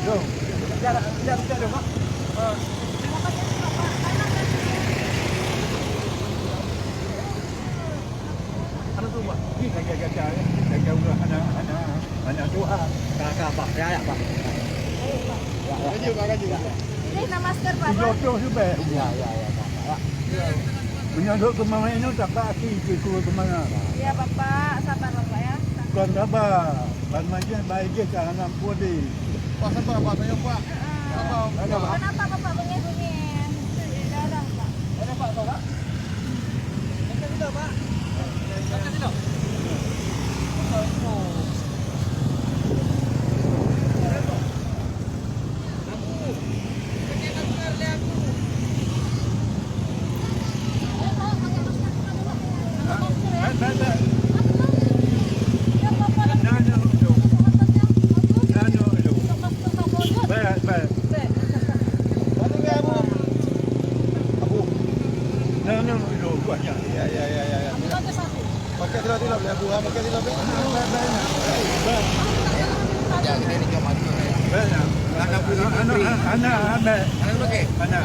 Dong. Biar dong, Pak. Ano to ba? Jaga ulah anak doa. Kakak Pak, ya Pak. Gaji. Ini nama masker Pak. Jodoh juga. Ya, Pak. Menyodok ke mana ini tak kaki ke mana? Iya Bapak, sabar Bapak ya. Bukan sabar. Ban macam baik je jangan nampu di. Pasal berapa saya Pak? Kenapa Bapak bunyi-bunyi? Darah Pak. Ada Pak, tahu Pak? Dekat sini, Pak. Dekat sini. Pakai tidak boleh buah, pakai tidak boleh. Ya, ini cuma Anak, anak, anak, anak, anak,